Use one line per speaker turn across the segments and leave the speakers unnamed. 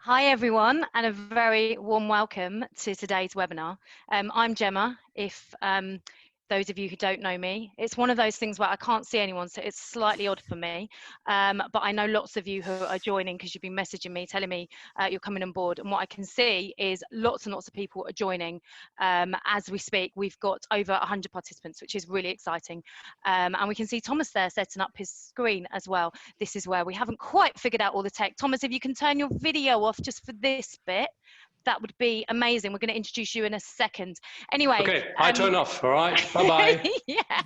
Hi everyone, and a very warm welcome to today's webinar. I'm Gemma. If those of you who don't know me, it's one of those things where I can't see anyone, so it's slightly odd for me. But I know lots of you who are joining because you've been messaging me, telling me you're coming on board. And what I can see is lots and lots of people are joining as we speak. We've got over 100 participants, which is really exciting. And we can see Thomas there setting up his screen as well. This is where we haven't quite figured out all the tech. Thomas, if you can turn your video off just for this bit, that would be amazing. We're going to introduce you in a second. Anyway.
Okay, I turn off, all right? Bye-bye.
Yeah,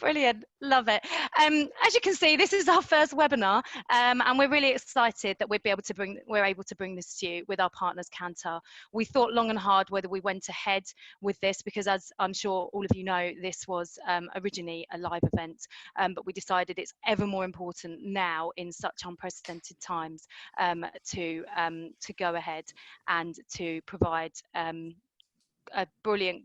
brilliant. Love it. As you can see, this is our first webinar, and we're really excited that we're able to bring this to you with our partners, Kanta. We thought long and hard whether we went ahead with this because, as I'm sure all of you know, this was originally a live event, but we decided it's ever more important now in such unprecedented times to go ahead and to provide a brilliant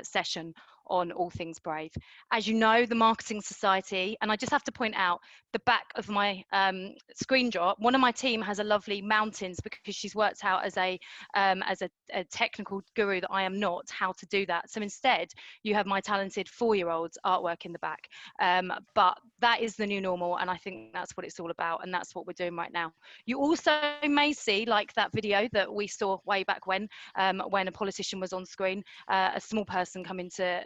session on all things Brave. As you know, the Marketing Society, and I just have to point out the back of my screen drop, one of my team has a lovely mountains because she's worked out as a technical guru that I am not, how to do that. So instead, you have my talented 4-year-old's artwork in the back. But that is the new normal, and I think that's what it's all about, and that's what we're doing right now. You also may see, like that video that we saw way back when a politician was on screen, a small person come into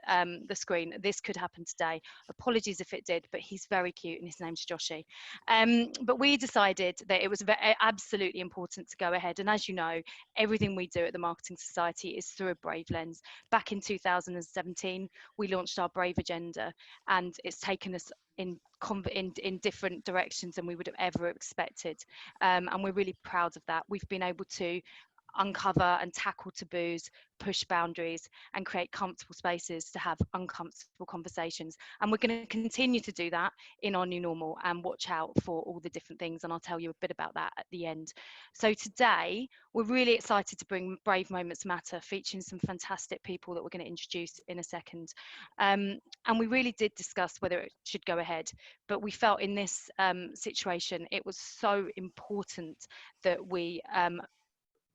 the screen. This could happen today. Apologies if it did, but he's very cute and his name's Joshy. But we decided that it was absolutely important to go ahead. And as you know, everything we do at the Marketing Society is through a Brave lens. Back in 2017, we launched our Brave agenda, and it's taken us in different directions than we would have ever expected. And we're really proud of that. We've been able to uncover and tackle taboos, push boundaries, and create comfortable spaces to have uncomfortable conversations. And we're going to continue to do that in our new normal, and watch out for all the different things, and I'll tell you a bit about that at the end. So today we're really excited to bring Brave Moments Matter, featuring some fantastic people that we're going to introduce in a second. And we really did discuss whether it should go ahead, but we felt in this situation it was so important that we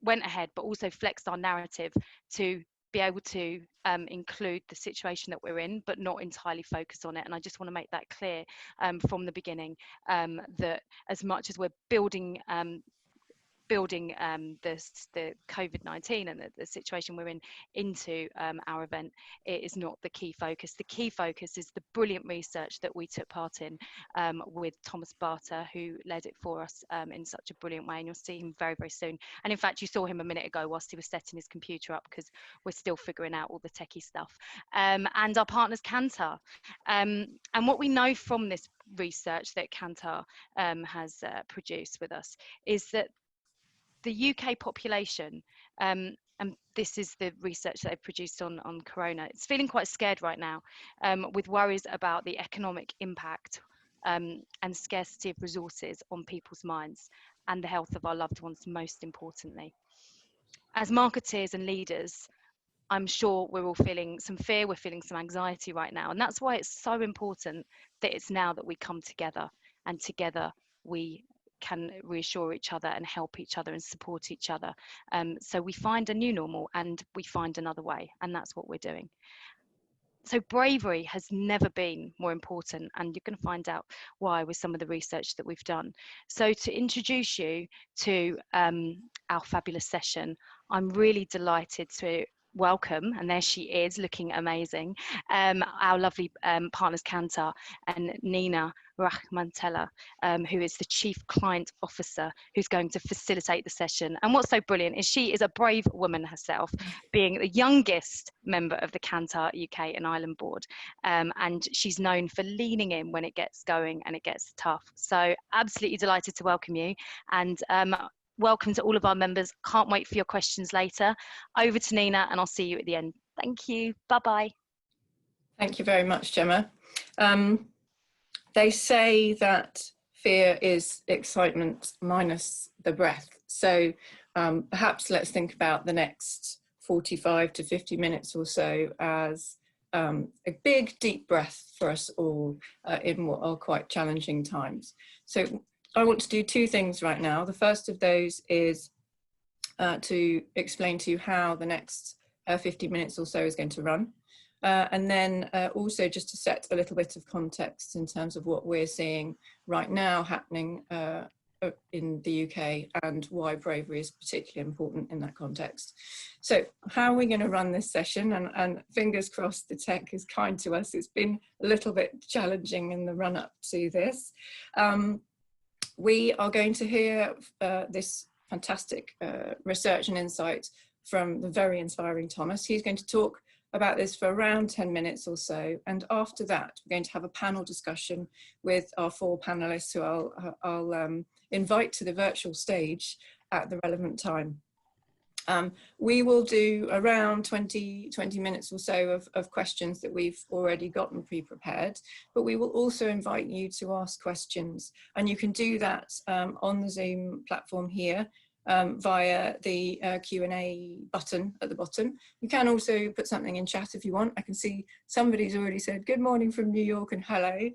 went ahead, but also flexed our narrative to be able to include the situation that we're in, but not entirely focus on it. And I just want to make that clear from the beginning, that as much as we're building the COVID-19 and the situation we're in into our event, it is not the key focus. The key focus is the brilliant research that we took part in with Thomas Barta, who led it for us in such a brilliant way, and you'll see him very, very soon. And in fact, you saw him a minute ago whilst he was setting his computer up, because we're still figuring out all the techie stuff. And our partners, Kantar. And what we know from this research that Kantar has produced with us is that the UK population, and this is the research that they've produced on Corona, it's feeling quite scared right now, with worries about the economic impact and scarcity of resources on people's minds and the health of our loved ones, most importantly. As marketers and leaders, I'm sure we're all feeling some fear, we're feeling some anxiety right now, and that's why it's so important that it's now that we come together, and together we can reassure each other and help each other and support each other. So we find a new normal and we find another way, and that's what we're doing. So bravery has never been more important, and you're going to find out why with some of the research that we've done. So to introduce you to our fabulous session, I'm really delighted to welcome, and there she is looking amazing, our lovely partners Kanta and Nina Rahmatallah, who is the Chief Client Officer, who's going to facilitate the session. And what's so brilliant is she is a brave woman herself, being the youngest member of the Kantar UK and Ireland board, and she's known for leaning in when it gets going and it gets tough. So absolutely delighted to welcome you, and welcome to all of our members. Can't wait for your questions later. Over to Nina, and I'll see you at the end. Thank you. Bye-bye.
Thank you very much, Gemma. They say that fear is excitement minus the breath. So perhaps let's think about the next 45 to 50 minutes or so as a big, deep breath for us all in what are quite challenging times. So I want to do two things right now. The first of those is to explain to you how the next 50 minutes or so is going to run. And then also just to set a little bit of context in terms of what we're seeing right now happening in the UK and why bravery is particularly important in that context. So how are we going to run this session? And fingers crossed the tech is kind to us. It's been a little bit challenging in the run up to this. We are going to hear this fantastic research and insight from the very inspiring Thomas. He's going to talk about this for around 10 minutes or so. And after that, we're going to have a panel discussion with our 4 panelists who I'll invite to the virtual stage at the relevant time. We will do around 20 minutes or so of questions that we've already gotten pre-prepared, but we will also invite you to ask questions. And you can do that on the Zoom platform here via the Q&A button at the bottom. You can also put something in chat if you want. I can see somebody's already said good morning from New York and hello.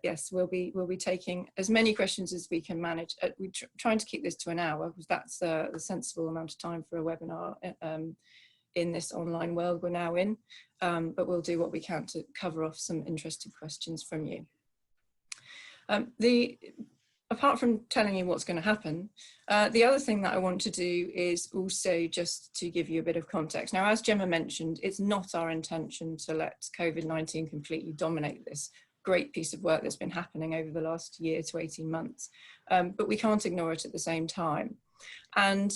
Yes, we'll be taking as many questions as we can manage. We're trying to keep this to an hour because that's the sensible amount of time for a webinar in this online world we're now in. But we'll do what we can to cover off some interesting questions from you. Apart from telling you what's going to happen, the other thing that I want to do is also just to give you a bit of context. Now, as Gemma mentioned, it's not our intention to let COVID-19 completely dominate this great piece of work that's been happening over the last year to 18 months, but we can't ignore it at the same time. And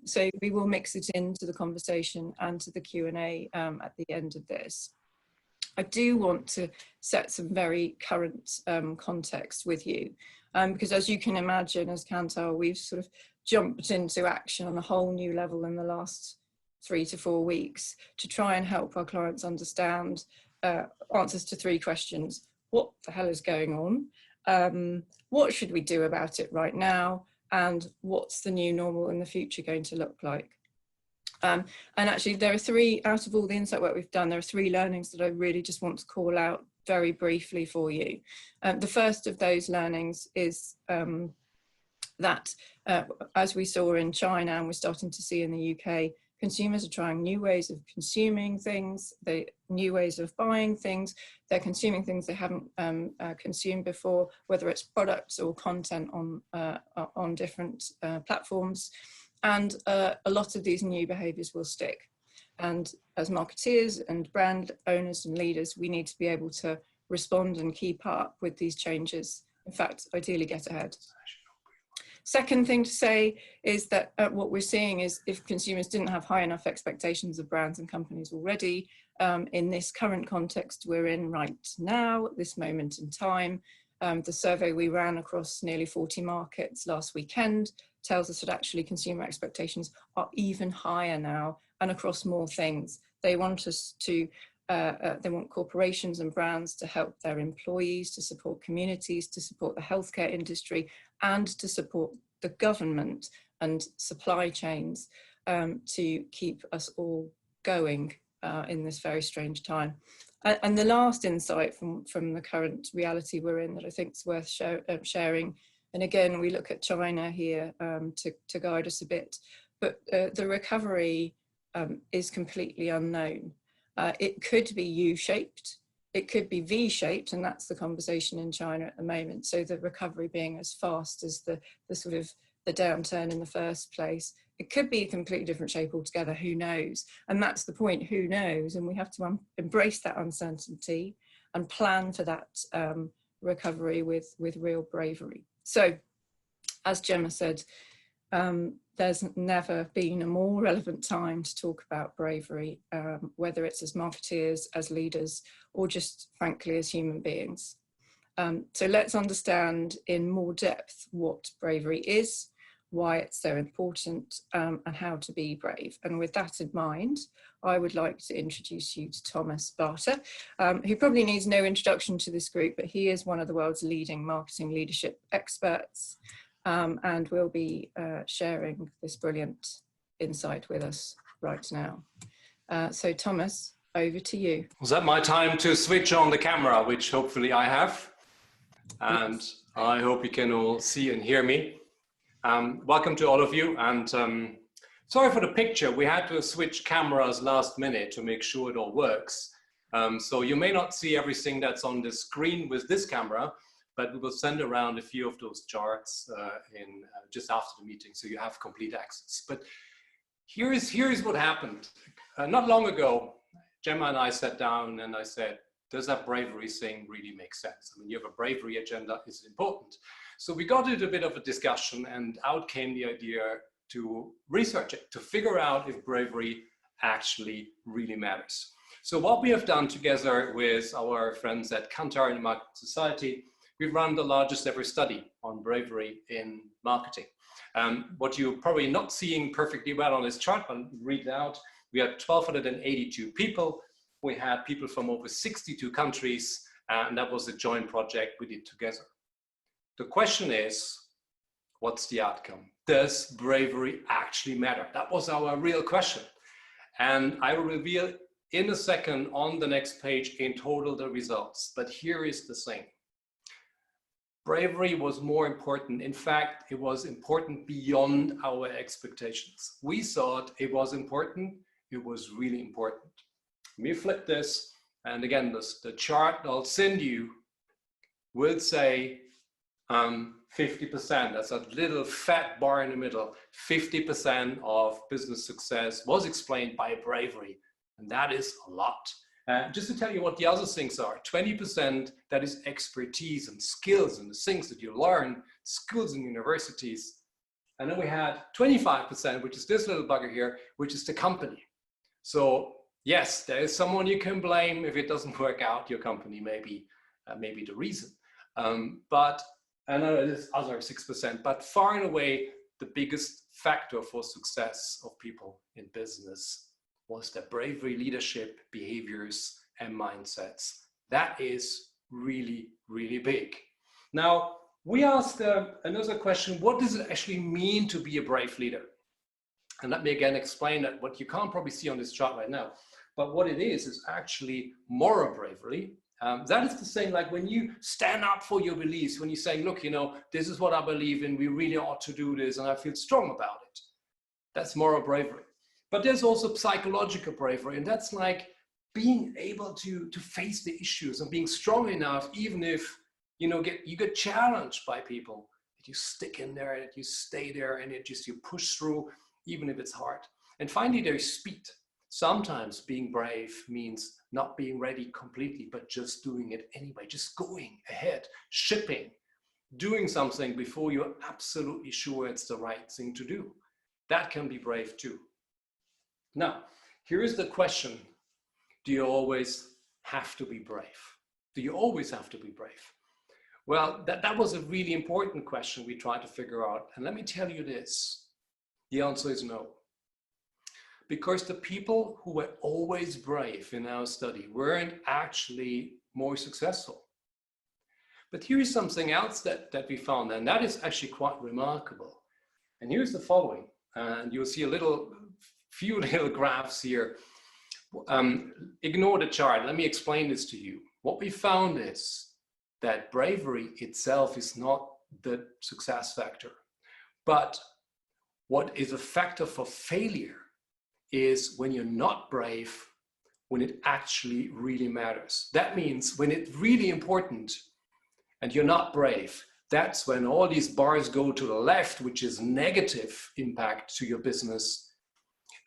so we will mix it into the conversation and to the Q&A at the end of this. I do want to set some very current context with you. Because as you can imagine, as Kantar, we've sort of jumped into action on a whole new level in the last 3 to 4 weeks to try and help our clients understand answers to 3 questions. What the hell is going on? What should we do about it right now? And what's the new normal in the future going to look like? And actually, there are 3, out of all the insight work we've done, there are 3 learnings that I really just want to call out very briefly for you. The first of those learnings is that as we saw in China and we're starting to see in the UK, consumers are trying new ways of consuming things, new ways of buying things. They're consuming things they haven't consumed before, whether it's products or content on different platforms. And a lot of these new behaviours will stick. And as marketeers and brand owners and leaders, we need to be able to respond and keep up with these changes. In fact, ideally get ahead. Second thing to say is that what we're seeing is if consumers didn't have high enough expectations of brands and companies already, in this current context we're in right now, at this moment in time, the survey we ran across nearly 40 markets last weekend tells us that actually consumer expectations are even higher now and across more things. They want us to, they want corporations and brands to help their employees, to support communities, to support the healthcare industry, and to support the government and supply chains to keep us all going in this very strange time. And the last insight from the current reality we're in that I think is worth sharing, and again, we look at China here to guide us a bit, but the recovery is completely unknown. It could be U-shaped, it could be V-shaped, and that's the conversation in China at the moment. So the recovery being as fast as the sort of the downturn in the first place. It could be a completely different shape altogether, who knows? And that's the point, who knows? And we have to embrace that uncertainty and plan for that recovery with real bravery. So, as Gemma said, there's never been a more relevant time to talk about bravery, whether it's as marketeers, as leaders, or just frankly as human beings. So let's understand in more depth what bravery is, why it's so important, and how to be brave. And with that in mind, I would like to introduce you to Thomas Barta, who probably needs no introduction to this group, but he is one of the world's leading marketing leadership experts. And will be sharing this brilliant insight with us right now. So Thomas, over to you.
Was that my time to switch on the camera, which hopefully I have? and I hope you can all see and hear me. Welcome to all of you, and sorry for the picture. We had to switch cameras last minute to make sure it all works. So you may not see everything that's on the screen with this camera, but we will send around a few of those charts just after the meeting, so you have complete access. But here is what happened. Not long ago, Gemma and I sat down and I said, does that bravery thing really make sense? I mean, you have a bravery agenda, is important. So we got into a bit of a discussion, and out came the idea to research it, to figure out if bravery actually really matters. So what we have done together with our friends at Kantar and Market Society, we've run the largest ever study on bravery in marketing. What you're probably not seeing perfectly well on this chart, but read it out, we had 1,282 people. We had people from over 62 countries, and that was a joint project we did together. The question is, what's the outcome? Does bravery actually matter? That was our real question. And I will reveal in a second on the next page in total the results. But here is the thing. Bravery was more important. In fact, it was important beyond our expectations. We thought it was important. It was really important. Let me flip this, and again, the chart I'll send you will say 50%. That's a little fat bar in the middle. 50% of business success was explained by bravery, and that is a lot. Just to tell you what the other things are, 20% that is expertise and skills and the things that you learn, schools and universities. And then we had 25%, which is this little bugger here, which is the company. So yes, there is someone you can blame if it doesn't work out. Your company may be the reason. But I know there's other 6%, but far and away, the biggest factor for success of people in business was their bravery, leadership, behaviors, and mindsets. That is really, really big. Now, we asked another question, what does it actually mean to be a brave leader? And let me again explain that what you can't probably see on this chart right now. But what it is actually moral bravery. That is to say, like when you stand up for your beliefs, when you say, look, you know, this is what I believe in, we really ought to do this, and I feel strong about it. That's moral bravery. But there's also psychological bravery, and that's like being able to face the issues and being strong enough, even if, you know, you get challenged by people, that you stick in there, that you stay there, and you push through, even if it's hard. And finally, there's speed. Sometimes being brave means not being ready completely, but just doing it anyway, just going ahead, shipping, doing something before you're absolutely sure it's the right thing to do. That can be brave too. Now, here is the question. Do you always have to be brave? Do you always have to be brave? Well, that was a really important question we tried to figure out. And let me tell you this, the answer is no. Because the people who were always brave in our study weren't actually more successful. But here is something else that we found, and that is actually quite remarkable. And here's the following, and you'll see few little graphs here. Ignore the chart, let me explain this to you. What we found is that bravery itself is not the success factor, but what is a factor for failure is when you're not brave, when it actually really matters. That means when it's really important and you're not brave, that's when all these bars go to the left, which is negative impact to your business.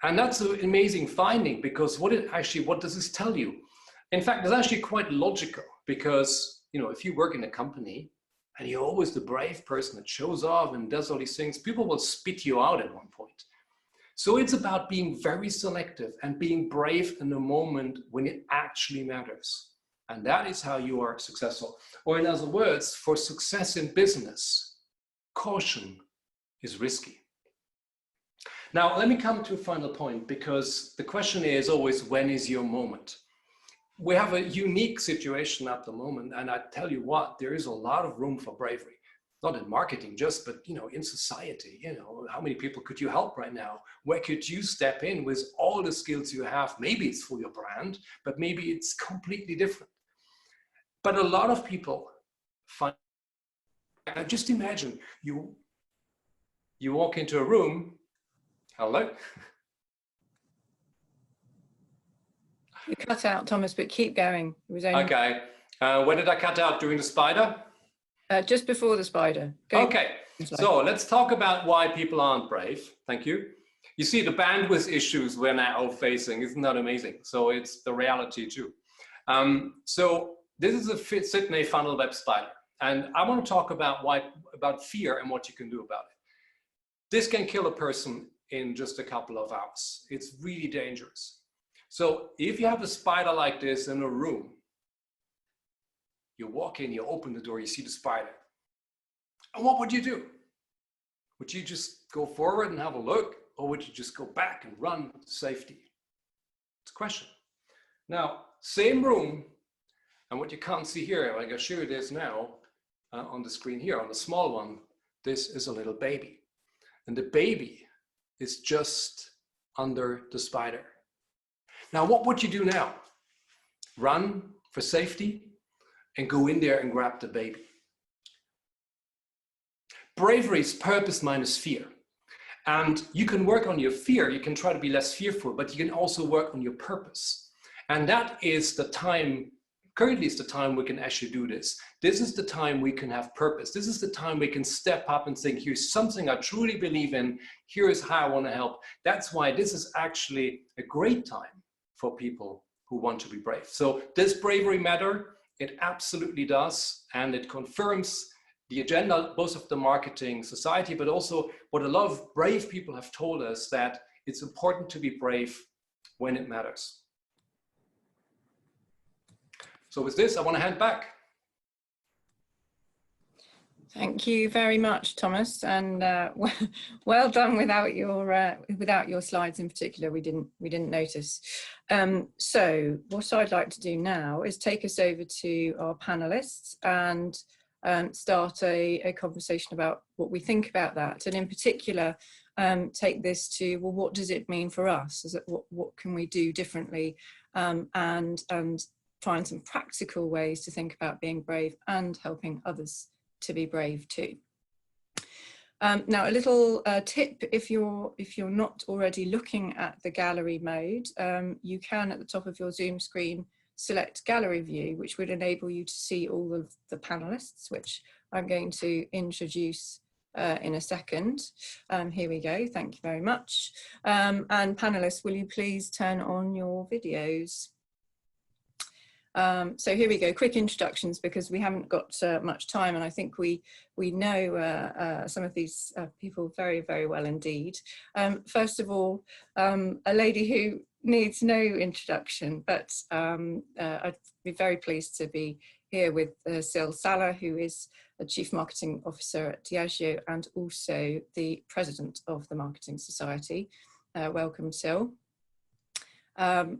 And that's an amazing finding, because what does this tell you? In fact, it's actually quite logical, because, you know, if you work in a company and you're always the brave person that shows off and does all these things, people will spit you out at one point. So it's about being very selective and being brave in the moment when it actually matters. And that is how you are successful. Or in other words, for success in business, caution is risky. Now, let me come to a final point, because the question is always, when is your moment? We have a unique situation at the moment, and I tell you what, there is a lot of room for bravery. Not in marketing just, but, you know, in society. You know, how many people could you help right now? Where could you step in with all the skills you have? Maybe it's for your brand, but maybe it's completely different. But a lot of people find Now just imagine you walk into a room. Hello.
You cut out, Thomas, but keep going. It was only
Okay. When did I cut out? During the spider?
just before the spider. Go.
Okay. So let's talk about why people aren't brave. Thank you. You see, the bandwidth issues we're now facing, isn't that amazing? So it's the reality too. So this is a Sydney funnel web spider. And I want to talk about fear and what you can do about it. This can kill a person in just a couple of hours. It's really dangerous. So if you have a spider like this in a room, you walk in, you open the door, you see the spider. And what would you do? Would you just go forward and have a look? Or would you just go back and run to safety? It's a question. Now, same room, and what you can't see here, like I show you this now on the screen here, on the small one, this is a little baby. And the baby is just under the spider. Now, what would you do now? Run for safety and go in there and grab the baby. Bravery is purpose minus fear. And you can work on your fear. You can try to be less fearful, but you can also work on your purpose. And that is the time, currently is the time we can actually do this. This is the time we can have purpose. This is the time we can step up and think, here's something I truly believe in. Here is how I want to help. That's why this is actually a great time for people who want to be brave. So does bravery matter? It absolutely does. And it confirms the agenda, both of the marketing society, but also what a lot of brave people have told us, that it's important to be brave when it matters. So with this, I want to hand back.
Thank you very much, Thomas, and well done without your slides in particular. We didn't notice. So what I'd like to do now is take us over to our panelists and start a conversation about what we think about that, and in particular take this to, well, what does it mean for us? Is it, what can we do differently, and find some practical ways to think about being brave and helping others to be brave too. Now, a little tip: if you're not already looking at the gallery mode, you can, at the top of your Zoom screen, select gallery view, which would enable you to see all of the panelists, which I'm going to introduce in a second. Here we go, thank you very much. And panelists, will you please turn on your videos? So here we go, quick introductions, because we haven't got much time, and I think we know some of these people very, very well indeed. First of all, a lady who needs no introduction, but I'd be very pleased to be here with Syl Saller, who is the Chief Marketing Officer at Diageo and also the President of the Marketing Society. Welcome, Syl.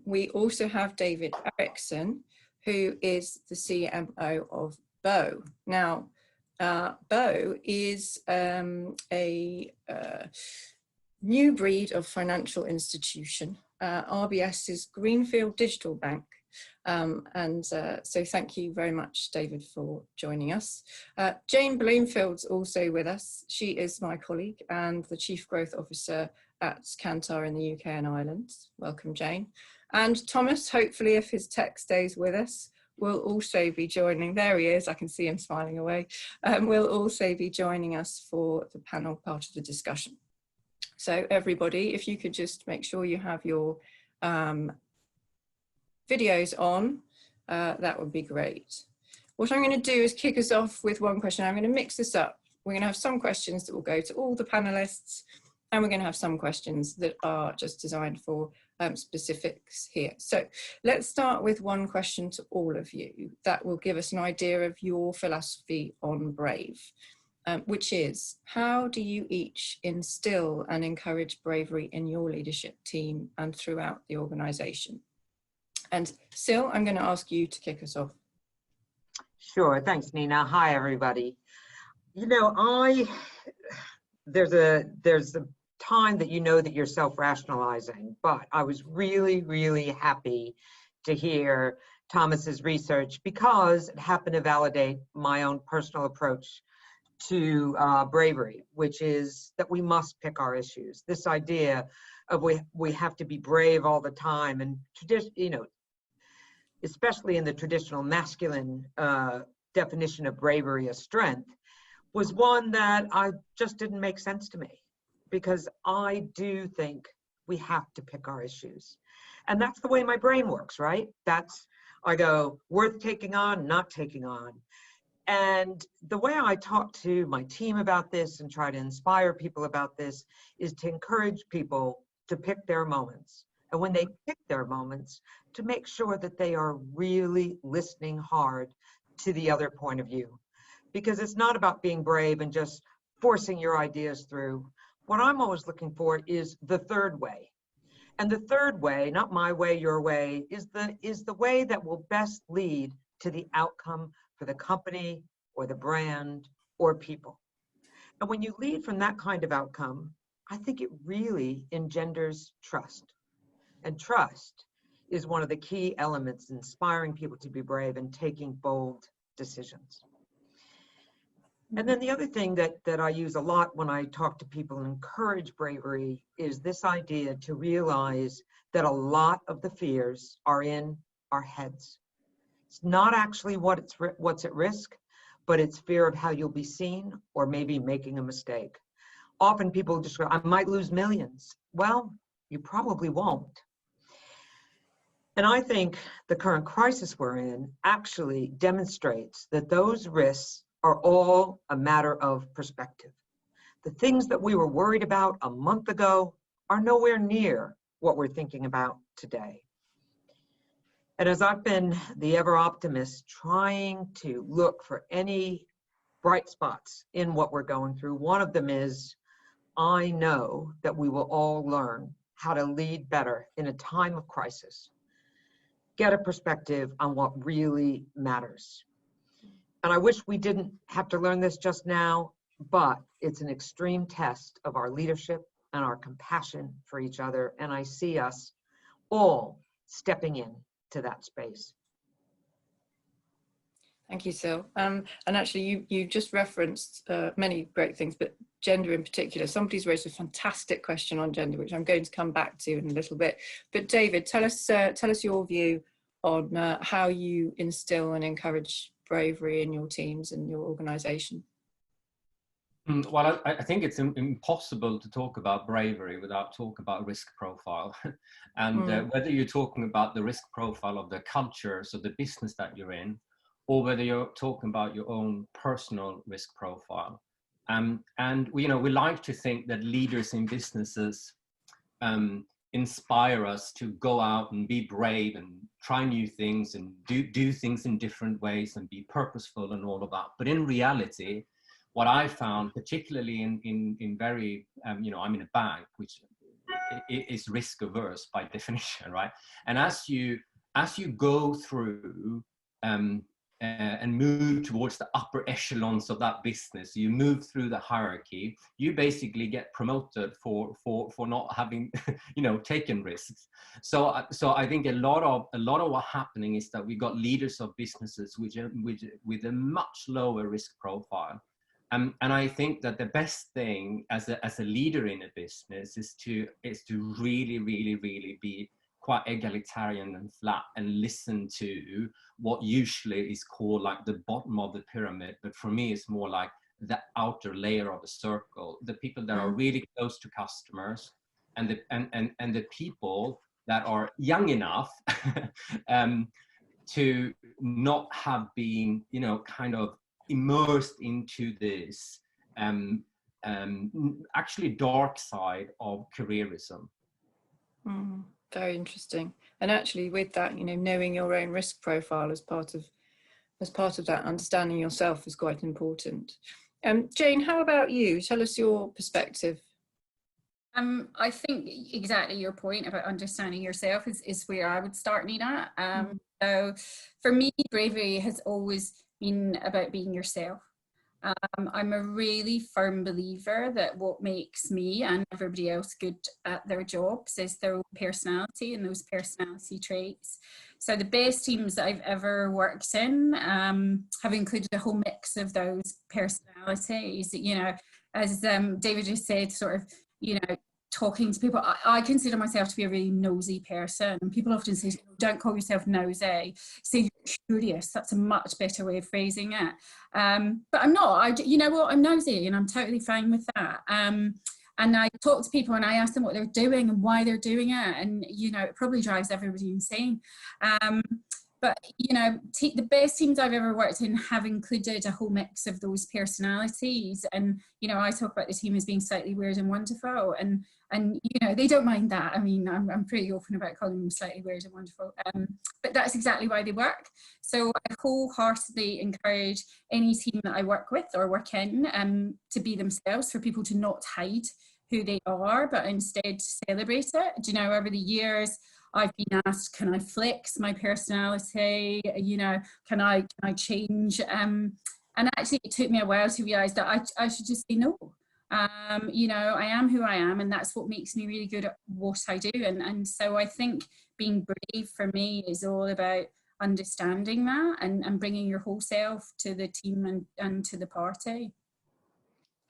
We also have David Erixon, who is the CMO of Bow. Now, Bow is a new breed of financial institution. RBS's Greenfield Digital Bank. So thank you very much, David, for joining us. Jane Bloomfield's also with us. She is my colleague and the Chief Growth Officer at Kanta in the UK and Ireland. Welcome, Jane. And Thomas, hopefully, if his tech stays with us, will also be joining. There he is, I can see him smiling away. Will also be joining us for the panel part of the discussion. So everybody, if you could just make sure you have your videos on, that would be great. What I'm going to do is kick us off with one question. I'm going to mix this up. We're going to have some questions that will go to all the panelists, and we're going to have some questions that are just designed for specifics here. So let's start with one question to all of you that will give us an idea of your philosophy on brave, which is, how do you each instill and encourage bravery in your leadership team and throughout the organisation? And Syl, I'm going to ask you to kick us off.
Sure, thanks, Nina. Hi, everybody. You know, there's a time that you know that you're self-rationalizing, but I was really, really happy to hear Thomas's research, because it happened to validate my own personal approach to bravery, which is that we must pick our issues. This idea of we have to be brave all the time, and especially in the traditional masculine definition of bravery as strength, was one that I just didn't make sense to me, because I do think we have to pick our issues. And that's the way my brain works, right? I go, worth taking on, not taking on. And the way I talk to my team about this and try to inspire people about this is to encourage people to pick their moments. And when they pick their moments, to make sure that they are really listening hard to the other point of view. Because it's not about being brave and just forcing your ideas through. What I'm always looking for is the third way. And the third way, not my way, your way, is the way that will best lead to the outcome for the company or the brand or people. And when you lead from that kind of outcome, I think it really engenders trust. And trust is one of the key elements in inspiring people to be brave and taking bold decisions. And then the other thing that I use a lot when I talk to people and encourage bravery is this idea to realize that a lot of the fears are in our heads. It's not actually what's at risk, but it's fear of how you'll be seen or maybe making a mistake. Often people just go, I might lose millions. Well, you probably won't. And I think the current crisis we're in actually demonstrates that those risks are all a matter of perspective. The things that we were worried about a month ago are nowhere near what we're thinking about today. And as I've been the ever optimist, trying to look for any bright spots in what we're going through, one of them is, I know that we will all learn how to lead better in a time of crisis. Get a perspective on what really matters. And I wish we didn't have to learn this just now, but it's an extreme test of our leadership and our compassion for each other. And I see us all stepping in to that space.
Thank you, Syl. And actually, you just referenced many great things, but gender in particular. Somebody's raised a fantastic question on gender, which I'm going to come back to in a little bit. But David, tell us your view on how you instill and encourage bravery in your teams and your organisation.
Well, I think it's impossible to talk about bravery without talking about risk profile. And whether you're talking about the risk profile of the culture, so the business that you're in, or whether you're talking about your own personal risk profile. And we like to think that leaders in businesses inspire us to go out and be brave and try new things and do things in different ways and be purposeful and all of that. But in reality, what I found, particularly in very, I'm in a bank, which is risk averse by definition, right? And as you go through and move towards the upper echelons of that business, you move through the hierarchy, you basically get promoted for not having, taken risks. So I think a lot of what's happening is that we got leaders of businesses with a much lower risk profile. And I think that the best thing as a leader in a business is to really, really, really be quite egalitarian and flat and listen to what usually is called like the bottom of the pyramid, but for me it's more like the outer layer of the circle, the people that are really close to customers and the people that are young enough to not have been kind of immersed into this actually dark side of careerism.
Very interesting. And actually with that, knowing your own risk profile as part of that, understanding yourself is quite important. Jane, how about you? Tell us your perspective.
I think exactly your point about understanding yourself is where I would start, Nina. So for me, bravery has always been about being yourself. I'm a really firm believer that what makes me and everybody else good at their jobs is their own personality and those personality traits. So the best teams that I've ever worked in have included a whole mix of those personalities. You know, as David just said, sort of, you know, talking to people. I consider myself to be a really nosy person. And people often say, don't call yourself nosy, say you're curious. That's a much better way of phrasing it. But I'm not. You know what? I'm nosy and I'm totally fine with that. And I talk to people and I ask them what they're doing and why they're doing it. And, you know, it probably drives everybody insane. But, you know, the best teams I've ever worked in have included a whole mix of those personalities. And, you know, I talk about the team as being slightly weird and wonderful. And you know, they don't mind that. I mean, I'm pretty open about calling them slightly weird and wonderful. But that's exactly why they work. So I wholeheartedly encourage any team that I work with or work in to be themselves, for people to not hide who they are, but instead celebrate it. Do you know, over the years, I've been asked, can I flex my personality? You know, can I change? And actually, it took me a while to realize that I should just say no. You know, I am who I am, and that's what makes me really good at what I do. And so I think being brave for me is all about understanding that and bringing your whole self to the team and to the party.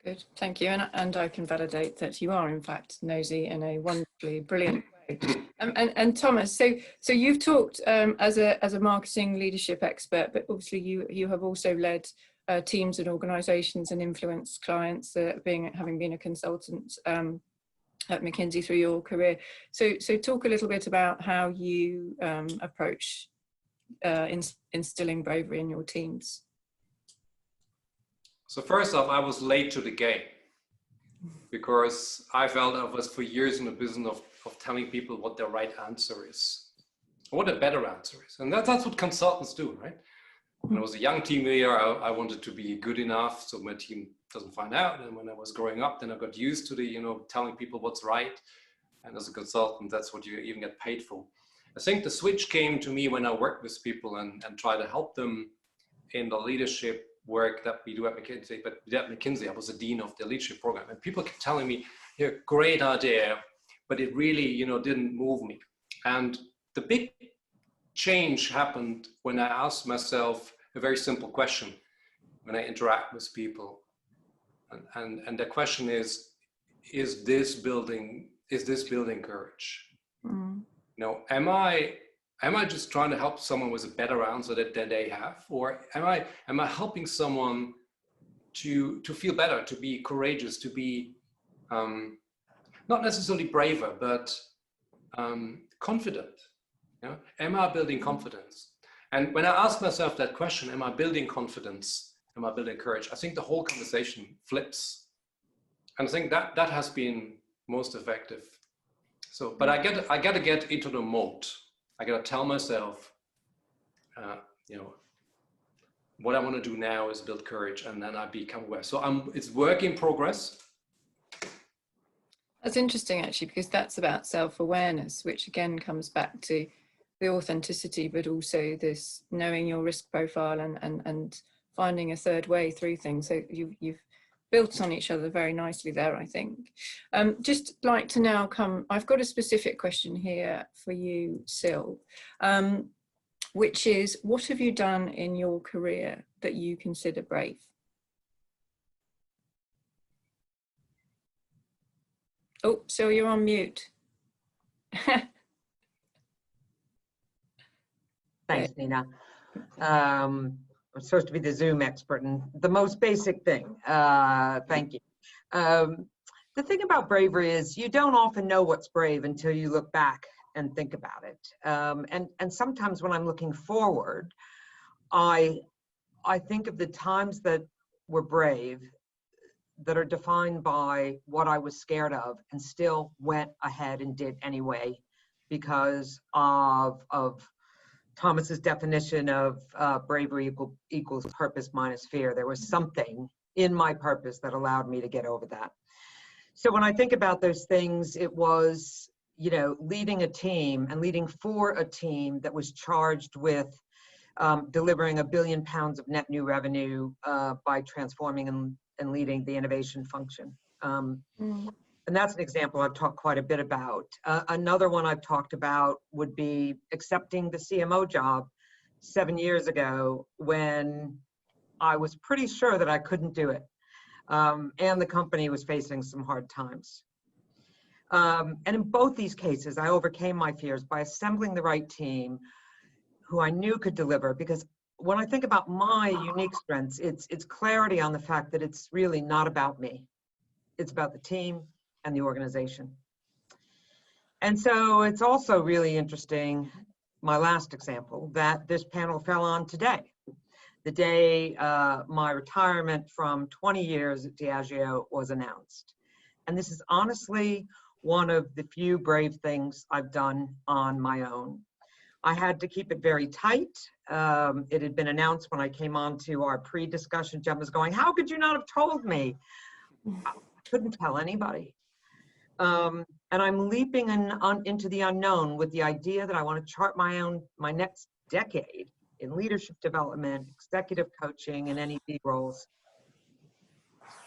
Good, thank you. And I can validate that you are in fact nosy in a wonderfully brilliant way. And Thomas, so you've talked as a marketing leadership expert, but obviously you have also led teams and organisations and influenced clients, having been a consultant at McKinsey through your career. So talk a little bit about how you approach instilling bravery in your teams.
So first off, I was late to the game because I felt I was for years in the business of telling people what the right answer is, or what a better answer is. And that's what consultants do, right? When I was a young team leader, I wanted to be good enough so my team doesn't find out. And when I was growing up, then I got used to the, you know, telling people what's right. And as a consultant, that's what you even get paid for. I think the switch came to me when I worked with people and try to help them in the leadership work that we do at McKinsey. But at McKinsey, I was the dean of the leadership program, and people kept telling me, "Yeah, great idea," but it really, you know, didn't move me. And the big change happened when I asked myself a very simple question when I interact with people, and the question is this building courage? You know, am I just trying to help someone with a better answer than they have, or am I helping someone to feel better, to be courageous, to be not necessarily braver, but confident? You know? Am I building confidence? And when I ask myself that question, am I building confidence? Am I building courage? I think the whole conversation flips, and I think that has been most effective. So, but I got to get into the mode. I got to tell myself, you know, what I want to do now is build courage, and then I become aware. So it's work in progress.
That's interesting, actually, because that's about self-awareness, which again comes back to the authenticity, but also this knowing your risk profile and finding a third way through things. So you've built on each other very nicely there, I think. Just like to now I've got a specific question here for you, Syl, which is, what have you done in your career that you consider brave? Oh, Syl, you're on mute.
Thanks, Nina. I'm supposed to be the Zoom expert, and the most basic thing. Thank you. The thing about bravery is you don't often know what's brave until you look back and think about it. And sometimes when I'm looking forward, I think of the times that were brave that are defined by what I was scared of and still went ahead and did anyway because of Thomas's definition of bravery equals purpose minus fear. There was something in my purpose that allowed me to get over that. So when I think about those things, it was, you know, leading a team and leading for a team that was charged with delivering £1 billion of net new revenue by transforming and leading the innovation function. And that's an example I've talked quite a bit about. Another one I've talked about would be accepting the CMO job 7 years ago when I was pretty sure that I couldn't do it. And the company was facing some hard times. And in both these cases, I overcame my fears by assembling the right team who I knew could deliver. Because when I think about my unique strengths, it's clarity on the fact that it's really not about me. It's about the team and the organization. And so it's also really interesting, my last example, that this panel fell on today, the day my retirement from 20 years at Diageo was announced. And this is honestly one of the few brave things I've done on my own. I had to keep it very tight. It had been announced when I came on to our pre-discussion. Gemma's going, how could you not have told me? I couldn't tell anybody. And I'm leaping into the unknown with the idea that I want to chart my next decade in leadership development, executive coaching, and NED roles.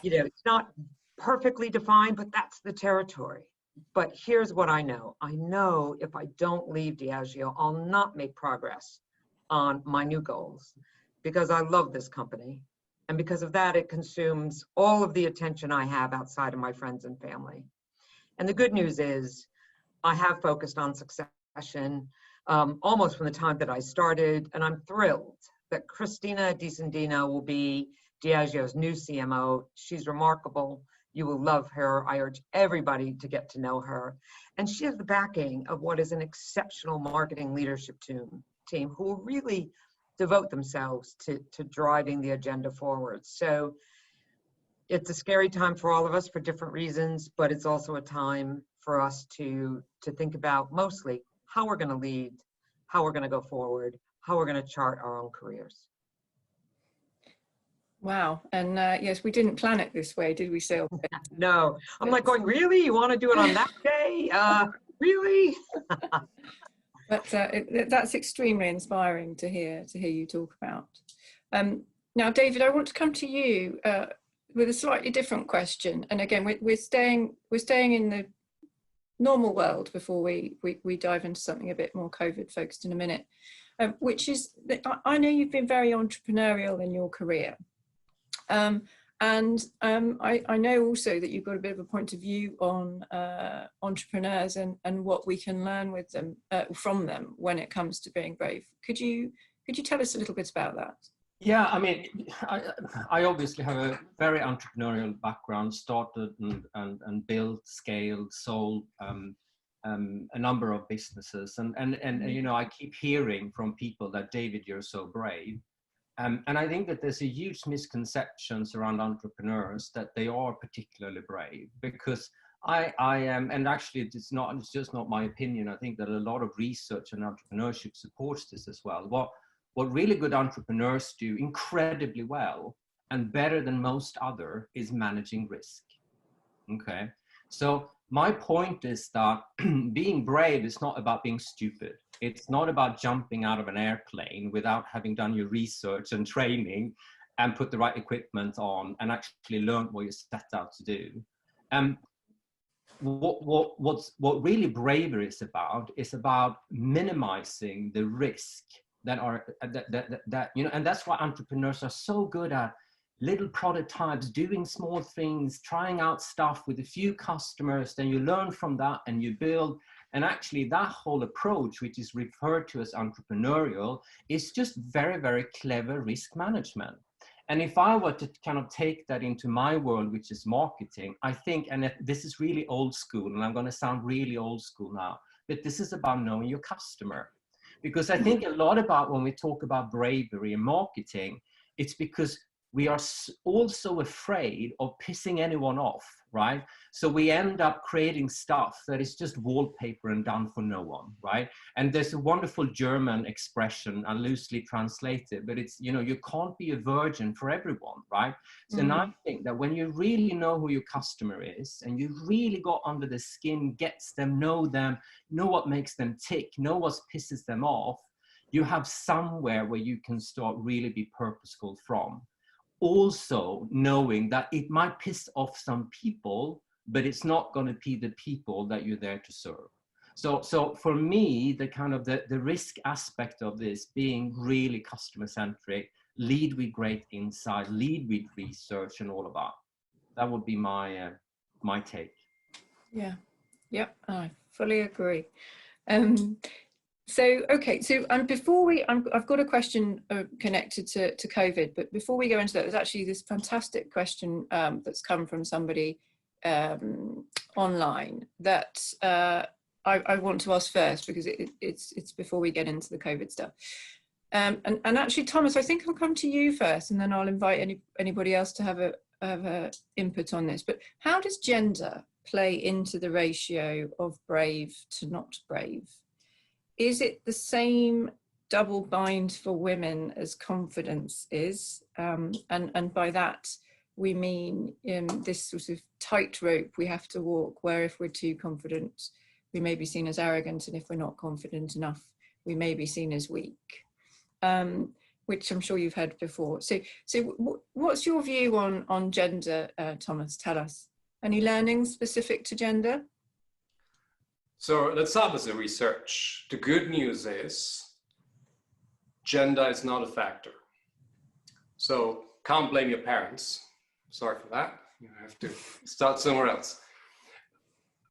You know, it's not perfectly defined, but that's the territory. But here's what I know. I know if I don't leave Diageo, I'll not make progress on my new goals because I love this company. And because of that, it consumes all of the attention I have outside of my friends and family. And the good news is I have focused on succession almost from the time that I started. And I'm thrilled that Cristina DiSendino will be Diageo's new CMO. She's remarkable. You will love her. I urge everybody to get to know her. And she has the backing of what is an exceptional marketing leadership team who will really devote themselves to driving the agenda forward. So it's a scary time for all of us for different reasons, but it's also a time for us to think about mostly how we're going to lead, how we're going to go forward, how we're going to chart our own careers.
Wow. And yes, we didn't plan it this way, did we, Syl?
No. I'm like going, really? You want to do it on that day? Really?
But that's extremely inspiring to hear you talk about. Now, David, I want to come to you with a slightly different question. And again, we're staying in the normal world before we dive into something a bit more COVID focused in a minute, which is that I know you've been very entrepreneurial in your career. I know also that you've got a bit of a point of view on entrepreneurs and what we can learn with them from them when it comes to being brave. Could you tell us a little bit about that?
Yeah, I mean, I obviously have a very entrepreneurial background, started and built, scaled, sold a number of businesses. And you know, I keep hearing from people that, David, you're so brave. And I think that there's a huge misconceptions around entrepreneurs that they are particularly brave, because I am, and actually it's just not my opinion. I think that a lot of research and entrepreneurship supports this as well. What really good entrepreneurs do incredibly well and better than most other is managing risk. Okay. So my point is that being brave is not about being stupid. It's not about jumping out of an airplane without having done your research and training and put the right equipment on and actually learn what you set out to do. What really bravery is about minimizing the risk that you know, and that's why entrepreneurs are so good at little prototypes, doing small things, trying out stuff with a few customers, then you learn from that and you build. And actually that whole approach, which is referred to as entrepreneurial, is just very, very clever risk management. And if I were to kind of take that into my world, which is marketing, I think, and this is really old school, and I'm going to sound really old school now, but this is about knowing your customer. Because I think a lot about when we talk about bravery in marketing, it's because we are all so afraid of pissing anyone off, right? So we end up creating stuff that is just wallpaper and done for no one, right? And there's a wonderful German expression, I loosely translate it, but it's, you know, you can't be a virgin for everyone, right? So now I think that when you really know who your customer is and you really go under the skin, gets them, know what makes them tick, know what pisses them off, you have somewhere where you can start really be purposeful from. Also knowing that it might piss off some people, but it's not going to be the people that you're there to serve. So for me, the kind of the risk aspect of this being really customer centric, lead with great insight, lead with research and all of that. That would be my my take.
Yeah, yep, I fully agree. So okay, so before we, I've got a question connected to COVID, but before we go into that, there's actually this fantastic question that's come from somebody online that I want to ask first, because it's before we get into the COVID stuff. And actually, Thomas, I think I'll come to you first, and then I'll invite anybody else to have a input on this. But how does gender play into the ratio of brave to not brave? Is it the same double bind for women as confidence is? And by that, we mean this sort of tightrope we have to walk, where if we're too confident, we may be seen as arrogant, and if we're not confident enough, we may be seen as weak, which I'm sure you've heard before. So what's your view on gender, Thomas? Tell us. Any learnings specific to gender?
So let's start with the research. The good news is gender is not a factor. So can't blame your parents. Sorry for that. You have to start somewhere else.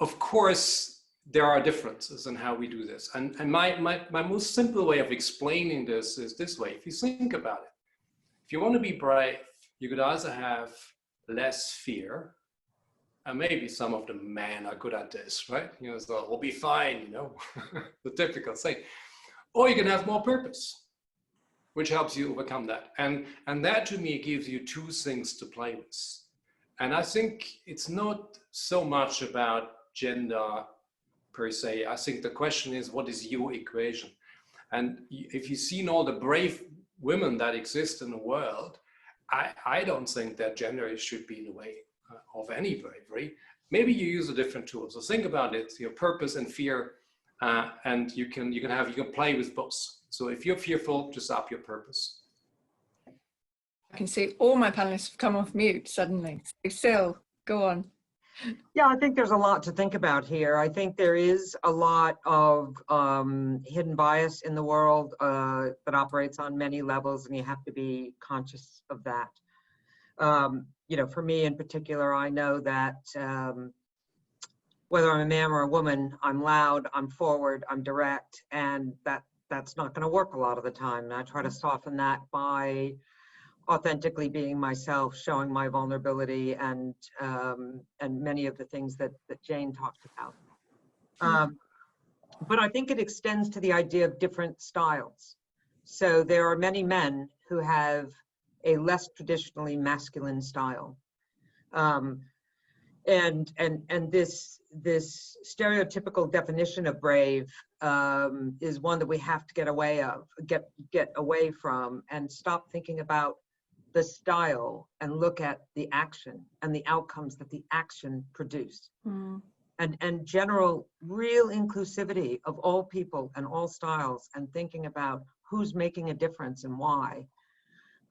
Of course, there are differences in how we do this. And my most simple way of explaining this is this way. If you think about it, if you want to be brave, you could either have less fear, and maybe some of the men are good at this, right? You know, so we'll be fine, you know, the typical thing. Or you can have more purpose, which helps you overcome that. And that to me gives you two things to play with. And I think it's not so much about gender per se. I think the question is, what is your equation? And if you've seen all the brave women that exist in the world, I don't think that gender should be in the way of any bravery. Maybe you use a different tool. So think about it, your purpose and fear, and you can play with both. So if you're fearful, just up your purpose.
I can see all my panelists have come off mute suddenly. So Syl, go on.
Yeah, I think there's a lot to think about here. I think there is a lot of hidden bias in the world that operates on many levels, and you have to be conscious of that. You know, for me in particular, I know that whether I'm a man or a woman, I'm loud, I'm forward, I'm direct, and that's not going to work a lot of the time. And I try to soften that by authentically being myself, showing my vulnerability, and many of the things that Jane talked about. But I think it extends to the idea of different styles. So there are many men who have a less traditionally masculine style. And this stereotypical definition of brave is one that we have to get away from, and stop thinking about the style and look at the action and the outcomes that the action produce. And general real inclusivity of all people and all styles, and thinking about who's making a difference and why,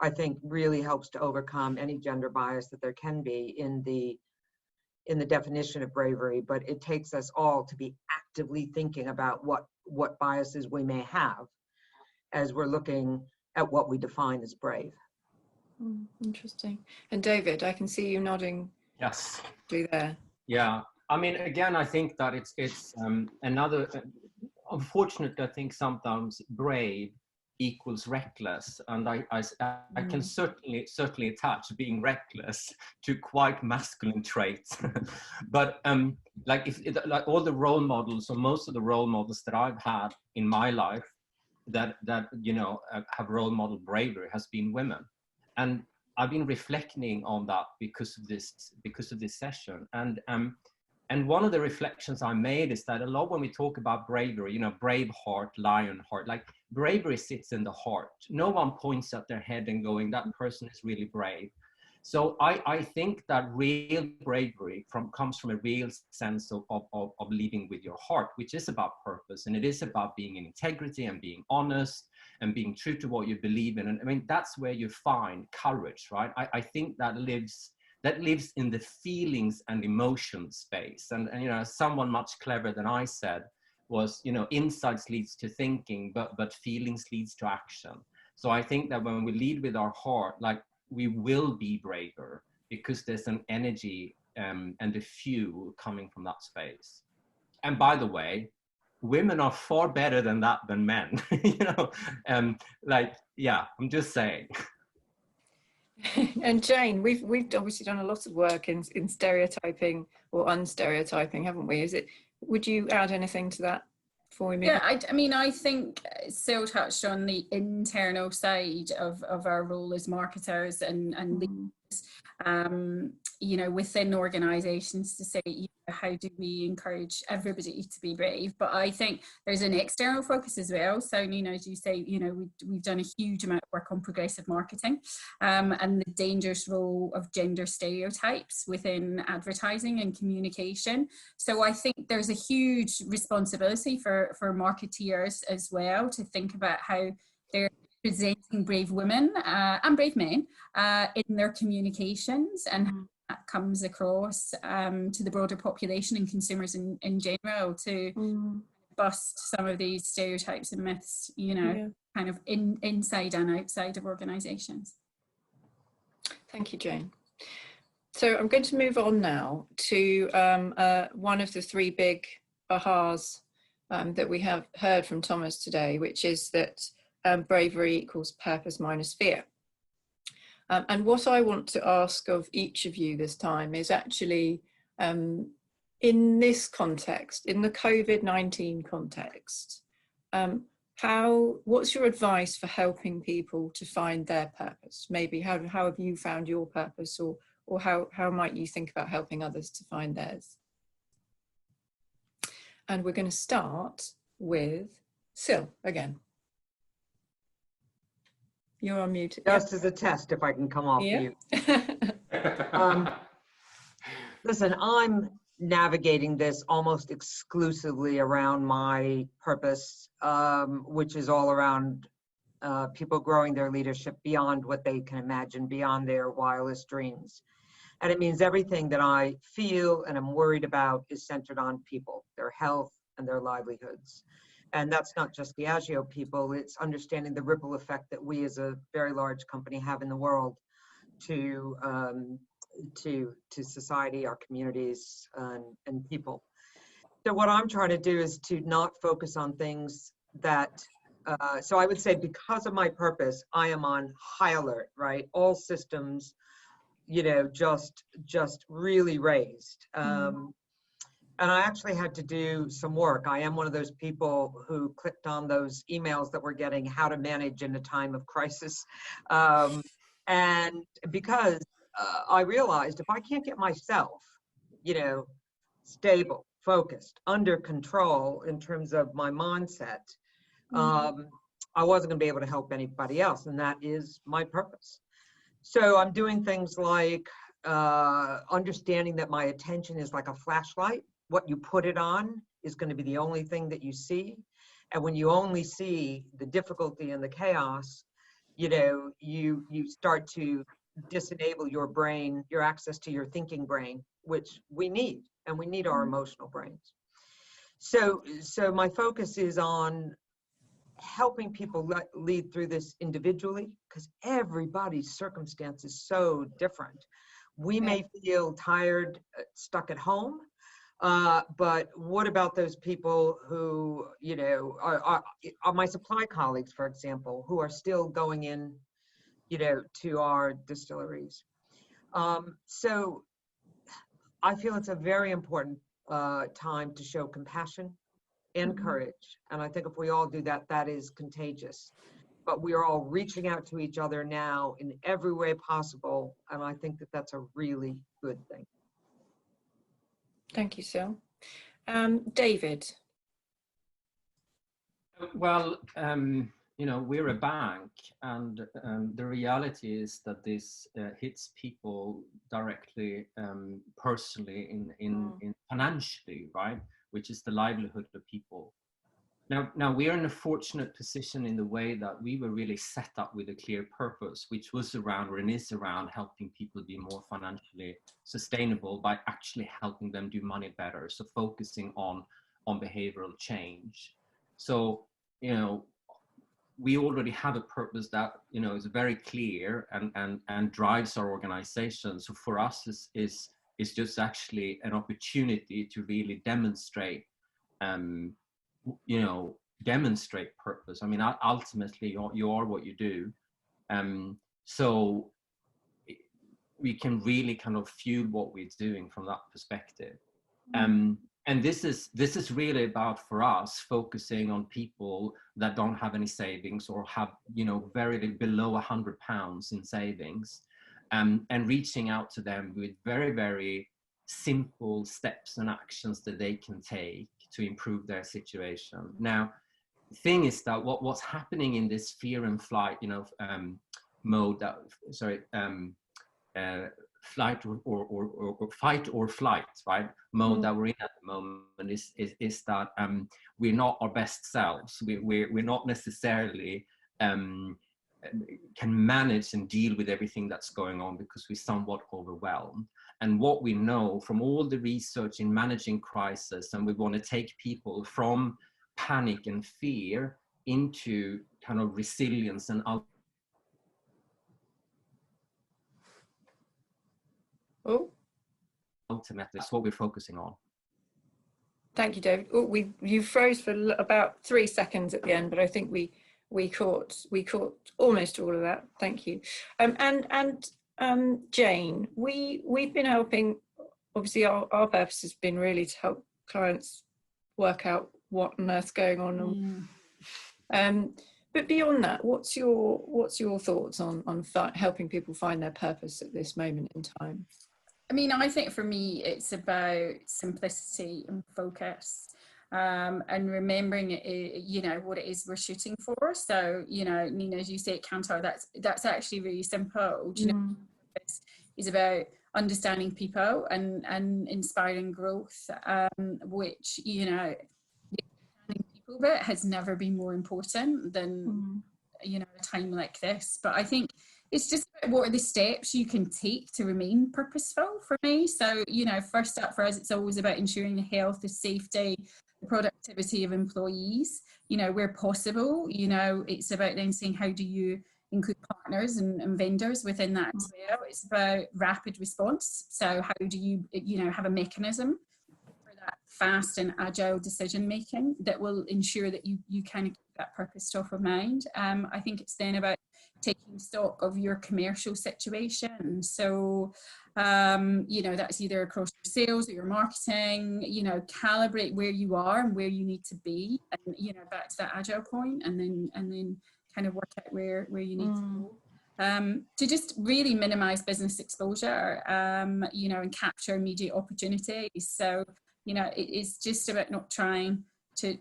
I think really helps to overcome any gender bias that there can be in the definition of bravery. But it takes us all to be actively thinking about what biases we may have as we're looking at what we define as brave.
Interesting. And David, I can see you nodding.
Yes.
There.
Yeah. I mean, again, I think that it's another. Unfortunately, I think sometimes brave equals reckless, and I can certainly attach being reckless to quite masculine traits. But like all the role models, or most of the role models that I've had in my life that you know have role model bravery has been women, and I've been reflecting on that because of this session. And one of the reflections I made is that a lot when we talk about bravery, you know, brave heart, lion heart, like bravery sits in the heart. No one points at their head and going, that person is really brave. So I think that real bravery comes from a real sense of leading with your heart, which is about purpose. And it is about being in integrity and being honest and being true to what you believe in. And I mean, that's where you find courage, right? I think that lives that lives in the feelings and emotion space. And you know, someone much cleverer than I said was, you know, insights leads to thinking, but feelings leads to action. So I think that when we lead with our heart, like, we will be braver because there's an energy and a fuel coming from that space. And by the way, women are far better than that than men, you know, like, yeah, I'm just saying.
And Jane, we've obviously done a lot of work in stereotyping or unstereotyping, haven't we? Would you add anything to that before we move on?
Yeah, I mean, I think Syl touched on the internal side of our role as marketers and leaders, you know, within organisations, to say, you know, how do we encourage everybody to be brave? But I think there's an external focus as well. So, Nina, as you say, you know, we've done a huge amount of work on progressive marketing and the dangerous role of gender stereotypes within advertising and communication. So I think there's a huge responsibility for marketeers as well to think about how they're presenting brave women and brave men in their communications, and how that comes across to the broader population and consumers in general, to bust some of these stereotypes and myths, you know, kind of inside and outside of organisations.
Thank you, Jane. So I'm going to move on now to one of the three big ahas that we have heard from Thomas today, which is that bravery equals purpose minus fear. And what I want to ask of each of you this time is actually, in this context, in the COVID-19 context, what's your advice for helping people to find their purpose? Maybe how have you found your purpose, or how might you think about helping others to find theirs? And we're going to start with Syl again. You're on mute.
Just as a test, if I can come off mute. Listen, I'm navigating this almost exclusively around my purpose, which is all around people growing their leadership beyond what they can imagine, beyond their wildest dreams. And it means everything that I feel and am worried about is centered on people, their health and their livelihoods. And that's not just Diageo people, it's understanding the ripple effect that we as a very large company have in the world to society, our communities, and people. So what I'm trying to do is to not focus on things that, so I would say because of my purpose, I am on high alert, right? All systems, you know, just really raised. And I actually had to do some work. I am one of those people who clicked on those emails that we're getting, how to manage in a time of crisis. And because I realized if I can't get myself, you know, stable, focused, under control in terms of my mindset, I wasn't gonna be able to help anybody else. And that is my purpose. So I'm doing things like understanding that my attention is like a flashlight. What you put it on is going to be the only thing that you see. And when you only see the difficulty and the chaos, you know, you start to disable your brain, your access to your thinking brain, which we need, and we need our emotional brains. So my focus is on helping people lead through this individually, because everybody's circumstance is so different. We may feel tired, stuck at home, but what about those people who, you know, are my supply colleagues, for example, who are still going in, you know, to our distilleries? So I feel it's a very important time to show compassion and courage. And I think if we all do that, that is contagious. But we are all reaching out to each other now in every way possible. And I think that that's a really good thing.
Thank you, Syl. David.
Well, you know, we're a bank, and the reality is that this hits people directly, personally, in financially, right? Which is the livelihood of people. Now we're in a fortunate position in the way that we were really set up with a clear purpose, which was around, or is around, helping people be more financially sustainable by actually helping them do money better. So focusing on behavioral change. So, you know, we already have a purpose that, you know, is very clear and drives our organization. So for us is just actually an opportunity to really demonstrate, demonstrate purpose. I mean, ultimately you are what you do. So we can really kind of fuel what we're doing from that perspective. And this is really about, for us, focusing on people that don't have any savings or have, you know, very below £100 in savings, and reaching out to them with very, very simple steps and actions that they can take to improve their situation. Now, the thing is that what's happening in this fear and flight, you know, mode, flight or fight or flight, right, mode that we're in at the moment is that we're not our best selves. We're not necessarily can manage and deal with everything that's going on because we're somewhat overwhelmed. And what we know from all the research in managing crisis, and we want to take people from panic and fear into kind of resilience and ultimately it's what we're focusing on.
Thank you, David. Oh, you froze for about 3 seconds at the end, but I think we caught almost all of that. Thank you. Jane, we've been helping. Obviously, our purpose has been really to help clients work out what on earth's going on. But beyond that, what's your thoughts on helping people find their purpose at this moment in time?
I mean, I think for me, it's about simplicity and focus, and remembering, you know, what it is we're shooting for. So, you know, Nina, as you say at Kantar, that's actually really simple. Do you know, it's about understanding people and inspiring growth, which, you know, the understanding people bit has never been more important than, you know, a time like this. But I think it's just about what are the steps you can take to remain purposeful for me. So, you know, first up for us, it's always about ensuring the health, the safety, the productivity of employees, you know, where possible. You know, it's about then saying, how do you include partners and vendors within that as well? It's about rapid response. So how do you, you know, have a mechanism for that fast and agile decision making that will ensure that you kind of keep that purpose top of mind. I think it's then about taking stock of your commercial situation. So, you know, that's either across your sales or your marketing, you know, calibrate where you are and where you need to be, and, you know, back to that agile point, and then kind of work out where you need to go. To just really minimize business exposure, you know, and capture immediate opportunities. So, you know, it's just about not trying to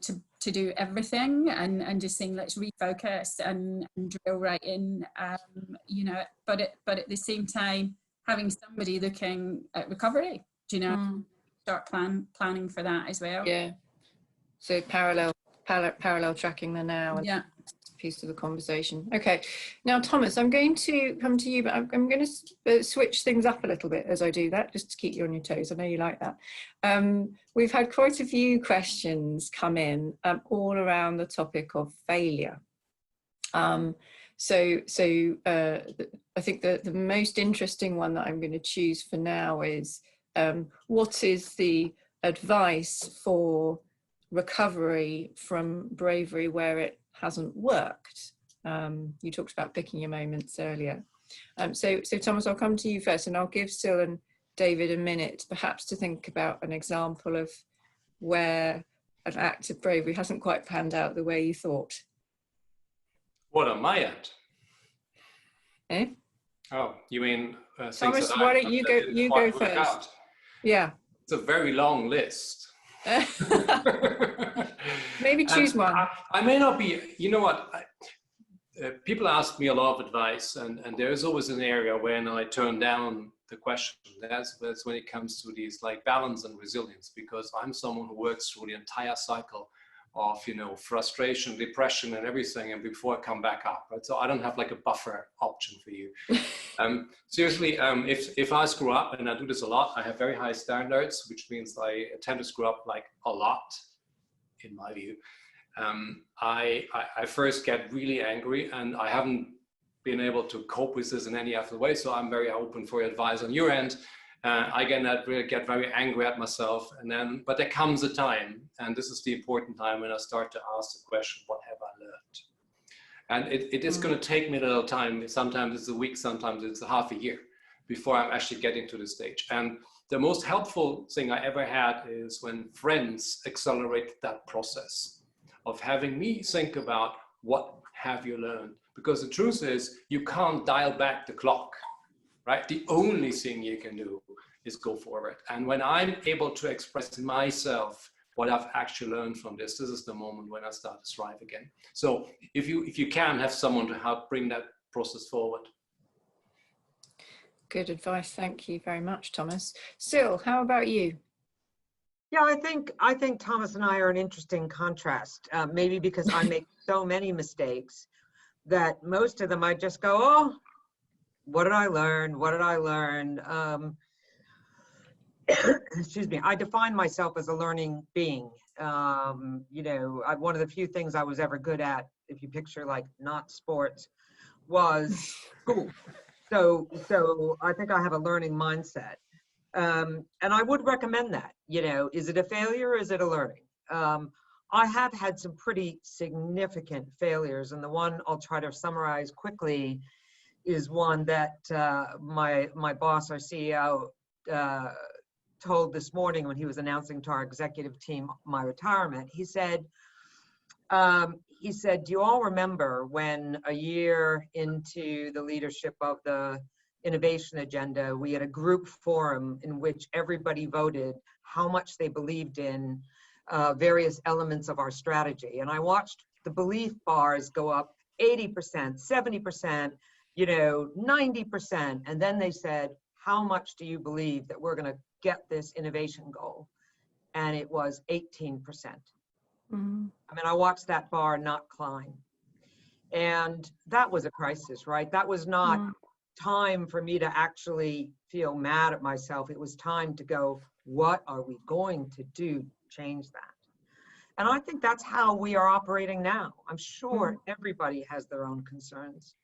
do everything and just saying, let's refocus and drill right in, you know, but at the same time, having somebody looking at recovery, do you know, start planning for that as well.
Yeah. So parallel tracking the now.
Yeah.
Piece of the conversation. Okay, now Thomas, I'm going to come to you, but I'm going to switch things up a little bit as I do that, just to keep you on your toes. I know you like that. We've had quite a few questions come in all around the topic of failure. I think the most interesting one that I'm going to choose for now is what is the advice for recovery from bravery where it hasn't worked? You talked about picking your moments earlier. So Thomas, I'll come to you first, and I'll give Syl and David a minute perhaps to think about an example of where an act of bravery hasn't quite panned out the way you thought.
What am I at?
Eh?
Oh, you mean
Thomas, why don't you go first?
Out.
Yeah.
It's a very long list.
Maybe choose one.
I may not be, you know what, people ask me a lot of advice, and there's always an area when I turn down the question. That's when it comes to these like balance and resilience, because I'm someone who works through the entire cycle you know, frustration, depression, and everything, and before I come back up, right? So I don't have like a buffer option for you. Seriously, if I screw up, and I do this a lot, I have very high standards, which means I tend to screw up like a lot, in my view. I first get really angry, and I haven't been able to cope with this in any other way. So I'm very open for your advice on your end. I get very angry at myself, and then, but there comes a time, and this is the important time, when I start to ask the question, what have I learned? And it is going to take me a little time. Sometimes it's a week, sometimes it's a half a year before I'm actually getting to the stage. And the most helpful thing I ever had is when friends accelerated that process of having me think about, what have you learned? Because the truth is, you can't dial back the clock, right? The only thing you can do is go forward. And when I'm able to express myself what I've actually learned from this, this is the moment when I start to thrive again. So if you can have someone to help bring that process forward.
Good advice. Thank you very much, Thomas. Syl, how about you?
Yeah, I think Thomas and I are an interesting contrast, maybe because I make so many mistakes that most of them I just go, oh, what did I learn? What did I learn? Excuse me. I define myself as a learning being. You know, one of the few things I was ever good at, if you picture like not sports, was school. So I think I have a learning mindset. And I would recommend that. You know, is it a failure or is it a learning? I have had some pretty significant failures, and the one I'll try to summarize quickly is one that my boss, our CEO, told this morning when he was announcing to our executive team my retirement. He said, do you all remember when a year into the leadership of the innovation agenda, we had a group forum in which everybody voted how much they believed in various elements of our strategy. And I watched the belief bars go up 80%, 70%, you know, 90%. And then they said, how much do you believe that we're going to get this innovation goal? And it was 18%. I mean, I watched that bar not climb. And that was a crisis, right? That was not time for me to actually feel mad at myself. It was time to go, what are we going to do to change that? And I think that's how we are operating now. I'm sure everybody has their own concerns,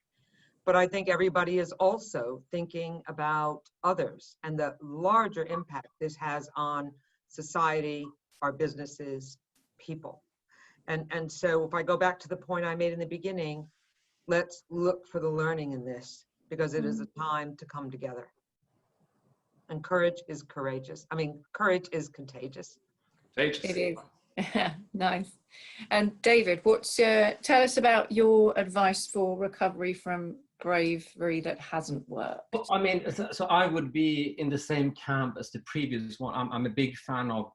but I think everybody is also thinking about others and the larger impact this has on society, our businesses, people. And so if I go back to the point I made in the beginning, let's look for the learning in this, because it is a time to come together. And courage is courageous. I mean, courage is contagious.
Contagious.
It is. Nice. And David, tell us about your advice for recovery from bravery that hasn't worked.
Well, I mean, so I would be in the same camp as the previous one. I'm a big fan of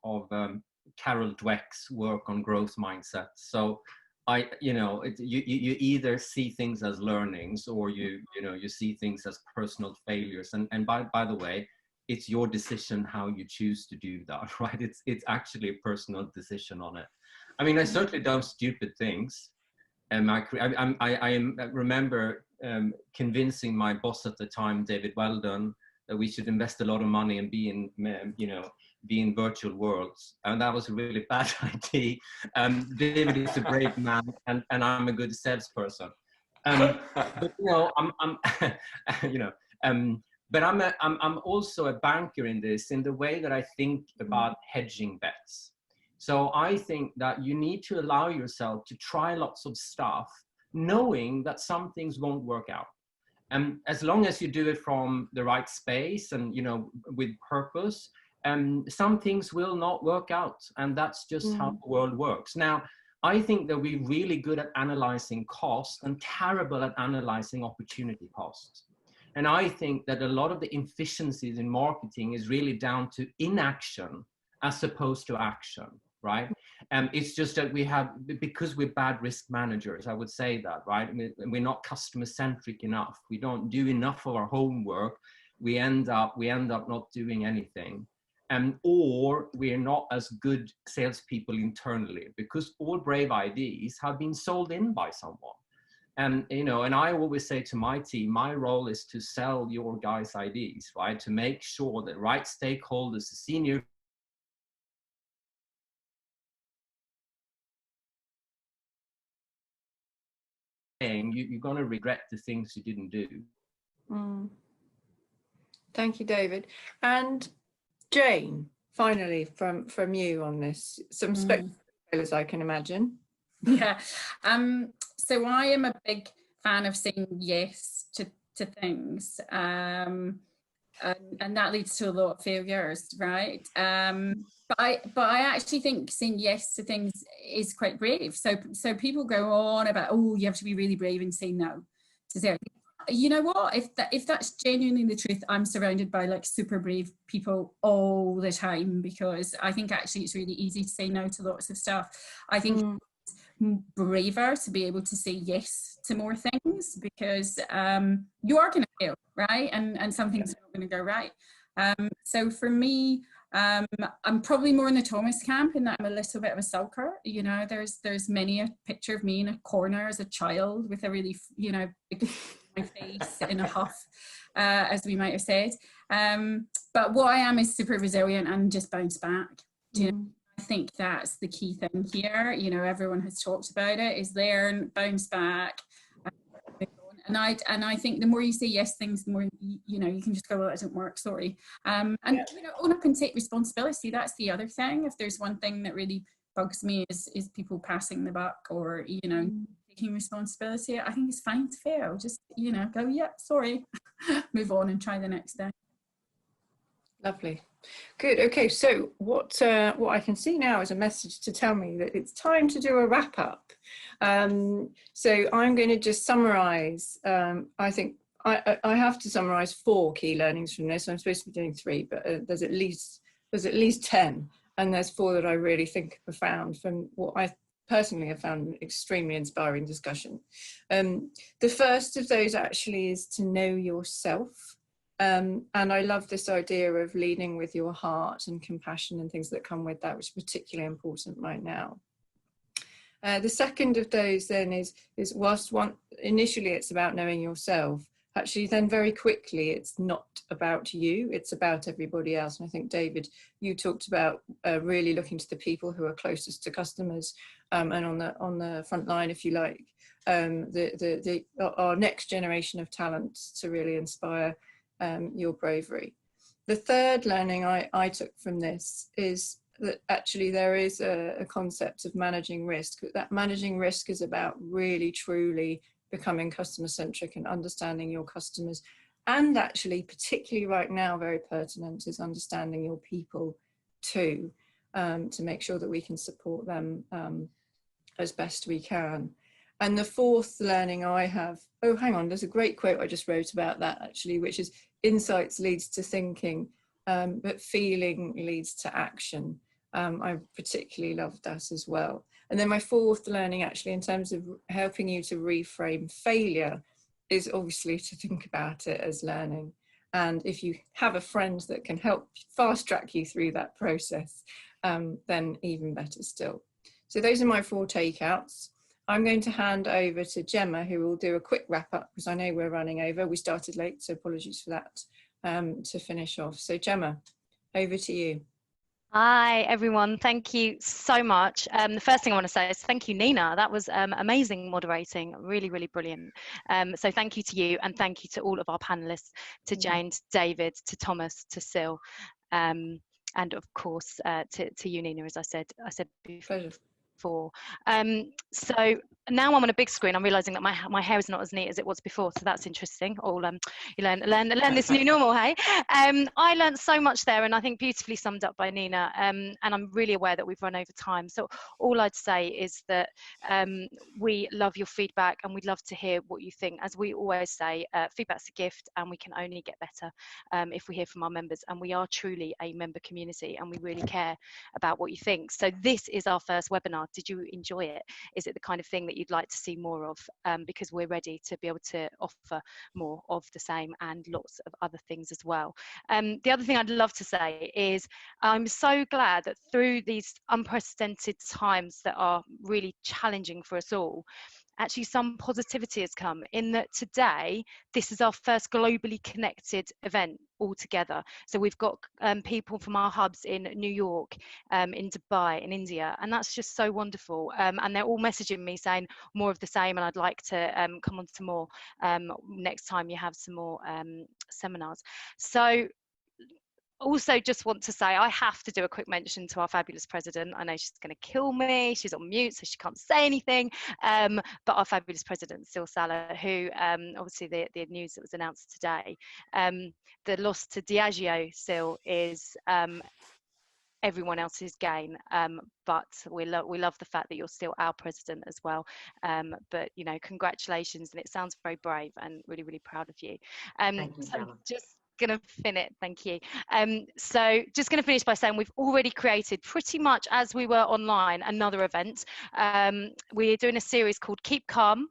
Carol Dweck's work on growth mindset. So you either see things as learnings, or you see things as personal failures. And by the way, it's your decision how you choose to do that, right? It's actually a personal decision on it. I mean, I certainly done stupid things. And I remember convincing my boss at the time, David Weldon, that we should invest a lot of money and be in virtual worlds, and that was a really bad idea. David is a brave man, and I'm a good salesperson. But but I'm also a banker in the way that I think about hedging bets. So I think that you need to allow yourself to try lots of stuff, knowing that some things won't work out. And as long as you do it from the right space and, with purpose, some things will not work out. And that's just how the world works. Now, I think that we're really good at analyzing cost and terrible at analyzing opportunity cost. And I think that a lot of the inefficiencies in marketing is really down to inaction as opposed to action, right? And it's just that because we're bad risk managers, I would say that, right? I mean, we're not customer centric enough. We don't do enough of our homework. We end up not doing anything. or we're not as good salespeople internally, because all brave ideas have been sold in by someone. And, you know, and I always say to my team, my role is to sell your guys' ideas, right? To make sure that right stakeholders, the senior you're going to regret the things you didn't do.
Thank you, David. And Jane, finally, from you on this, some spoilers, I can imagine.
Yeah. So I am a big fan of saying yes to things, and that leads to a lot of failures, right? But I actually think saying yes to things is quite brave. So people go on about, oh, you have to be really brave and say no to certain. You know what? If that's genuinely the truth, I'm surrounded by like super brave people all the time, because I think actually it's really easy to say no to lots of stuff. I think braver to be able to say yes to more things, because you are going to fail, right? And some things are not going to go right. So for me, I'm probably more in the Thomas camp in that I'm a little bit of a sulker. You know, there's many a picture of me in a corner as a child with a really, you know, big my face in a huff, as we might have said. But what I am is super resilient and just bounce back. Do you know? I think that's the key thing here. You know, everyone has talked about it, is learn, bounce back. And I think the more you say yes things, the more, you know, you can just go, well, it doesn't work, sorry. And, you know, own up and take responsibility. That's the other thing. If there's one thing that really bugs me is people passing the buck, or, you know, taking responsibility. I think it's fine to fail. Just, you know, go, yeah, sorry, move on and try the next day.
Lovely. Good. Okay, so what I can see now is a message to tell me that it's time to do a wrap up. So I'm going to just summarize. I think I have to summarize 4 key learnings from this. I'm supposed to be doing 3, but there's at least 10, and there's 4 that I really think are profound from what I personally have found an extremely inspiring discussion. The first of those actually is to know yourself. And I love this idea of leading with your heart and compassion and things that come with that, which is particularly important right now. The second of those then is whilst initially it's about knowing yourself, actually then very quickly it's not about you, it's about everybody else. And I think, David, you talked about really looking to the people who are closest to customers, and on the front line, if you like, our next generation of talent to really inspire your bravery. The third learning I took from this is that actually there is a concept of managing risk. That managing risk is about really truly becoming customer centric and understanding your customers, and actually particularly right now very pertinent is understanding your people too, to make sure that we can support them as best we can. And the fourth learning I have, oh, hang on, there's a great quote I just wrote about that actually, which is insights leads to thinking, but feeling leads to action. I particularly loved that as well. And then my fourth learning actually in terms of helping you to reframe failure is obviously to think about it as learning. And if you have a friend that can help fast track you through that process, then even better still. So those are my 4 takeouts. I'm going to hand over to Gemma, who will do a quick wrap up because I know we're running over. We started late, so apologies for that, to finish off. So Gemma, over to you.
Hi, everyone. Thank you so much. The first thing I want to say is thank you, Nina. That was amazing moderating, really, really brilliant. So thank you to you, and thank you to all of our panelists, to Jane, to David, to Thomas, to Syl, and of course to you, Nina, as I said before.
Pleasure.
So now I'm on a big screen. I'm realizing that my hair is not as neat as it was before, so that's interesting. All you learn this new normal, hey. I learned so much there, and I think beautifully summed up by Nina. And I'm really aware that we've run over time. So all I'd say is that we love your feedback, and we'd love to hear what you think. As we always say, feedback's a gift, and we can only get better if we hear from our members. And we are truly a member community, and we really care about what you think. So this is our first webinar Did you enjoy it? Is it the kind of thing that you'd like to see more of? Because we're ready to be able to offer more of the same and lots of other things as well. The other thing I'd love to say is I'm so glad that through these unprecedented times that are really challenging for us all, actually some positivity has come in that today this is our first globally connected event all together. So we've got people from our hubs in New York, in Dubai, in India, and that's just so wonderful. And they're all messaging me saying more of the same, and I'd like to come on to more next time you have some more seminars. So also just want to say I have to do a quick mention to our fabulous president. I know she's going to kill me, she's on mute so she can't say anything, but our fabulous president Syl Saller, who obviously the news that was announced today, the loss to Diageo, Syl, is everyone else's gain, but we love the fact that you're still our president as well. But you know, congratulations, and it sounds very brave and really, really proud of you.
Thank you,
so
Gemma.
just gonna finish, thank you. So just gonna finish by saying we've already created, pretty much as we were online, another event. We're doing a series called Keep Calm,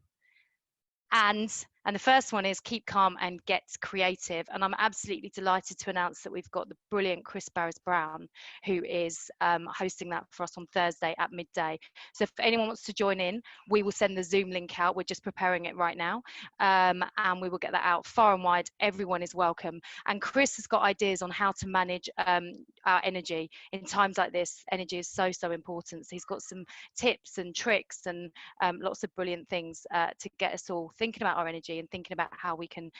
and the first one is Keep Calm and Get Creative. And I'm absolutely delighted to announce that we've got the brilliant Chris Barris-Brown, who is hosting that for us on Thursday at midday. So if anyone wants to join in, we will send the Zoom link out. We're just preparing it right now, and we will get that out far and wide. Everyone is welcome. And Chris has got ideas on how to manage our energy in times like this. Energy is so, so important. So he's got some tips and tricks and lots of brilliant things to get us all thinking about our energy and thinking about how we can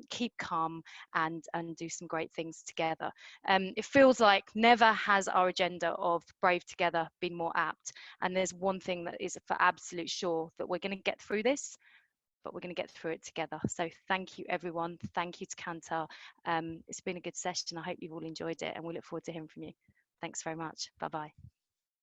keep calm and do some great things together. It feels like never has our agenda of Brave Together been more apt. And there's one thing that is for absolute sure, that we're going to get through this, but we're going to get through it together. So thank you, everyone. Thank you to Kanta. It's been a good session. I hope you've all enjoyed it, and we look forward to hearing from you. Thanks very much. Bye-bye.